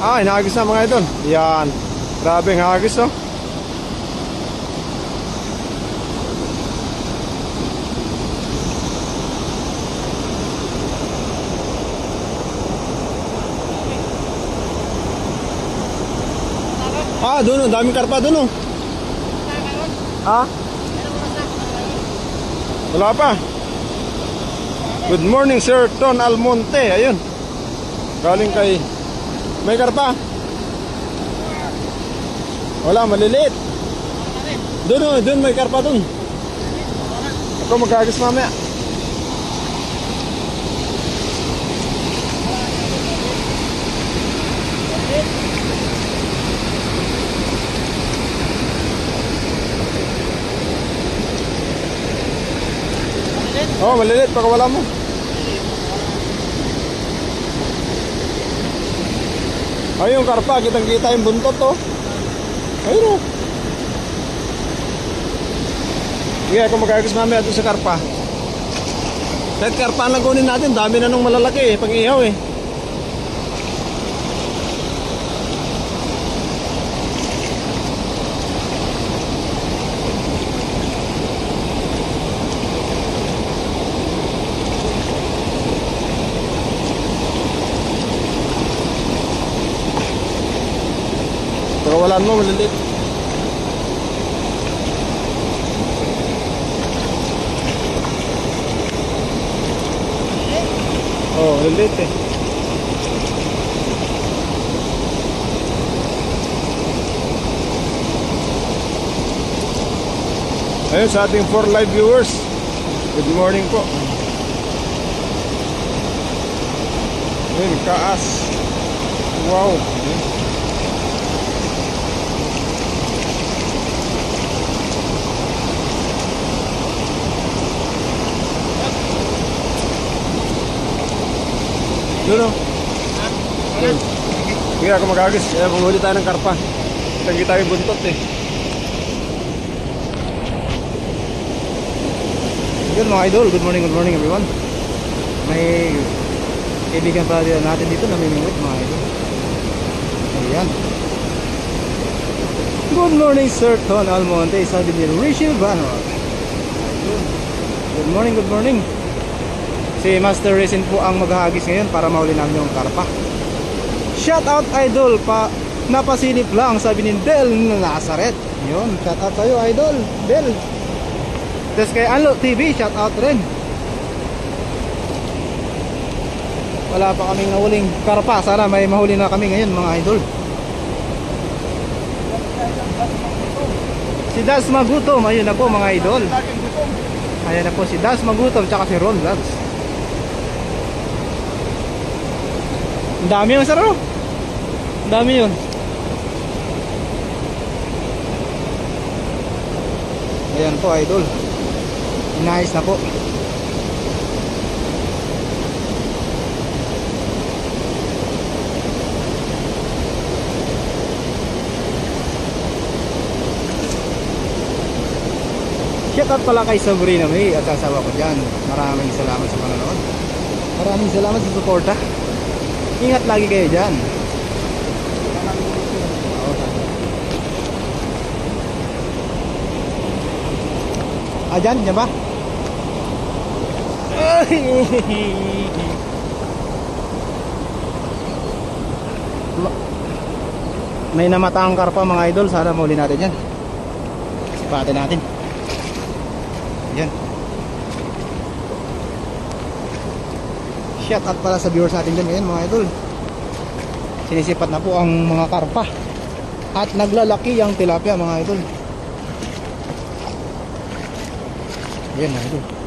Hinagis na mga idol. Yan. Grabe ang hagis, oh. Doon, oh. Daming karpa doon, oh. Wala pa. Good morning, Sir Ton Almonte. Ayun. Galing kay... May karpa? Wala, maliliit. Doon, oh. Doon may karpa doon. Ako magkagis mamaya. Oh, maliliit pag wala mo. Ayun yung karpa, kitang-kita yung buntot, oh. Ayun, oh. Sige, ako magkagis mamaya doon sa karpa. Kahit karpa lang kunin natin, dami na nung malalaki, pang ihaw, eh. Pagawalan mo, maliliit. Oh, maliliit, eh. Ayun sa ating 4 live viewers. Good morning po. Ayun, kaas. Wow. Doon, oh. Sige, ako magagis. Panghuli tayo ng karpa. Kita yung buntot, eh. Yun mga idol, good morning everyone. May kaibigan pala natin dito na namimingwit mga idol. Ayan. Good morning Sir Ton Almonte, sabi ni Rachel Banor. Good morning. Si Master Resin po ang maghahagis ngayon para mahuli namin yung karpa. Shout out idol, napasilip lang, sabi ni Del Nazaret. Yun, shout out sa'yo idol, Del. Tapos kay Anlo TV, shout out rin. Wala pa kaming nahuling karpa, sana may mahuli na kami ngayon mga idol. Si Das Magutom, ayun na po mga idol. Ayan na po si Das Magutom tsaka si Ron Vlogs. Ang dami yung saro. Ang dami yun. Ayan po idol. Inayos na po. Shoutout pala kay Sabrina May at asawa ko dyan. Maraming salamat sa panonood. Maraming salamat sa suporta. Ingat lagi kayo dyan. Dyan ba? May namataang karpa mga idol. Sana muli natin yan. Sipatin natin. Yan. Shout out pala sa viewers natin dyan ngayon mga idol. Sinisipat na po ang mga karpa. At naglalaki ang tilapia mga idol. Yan mga idol.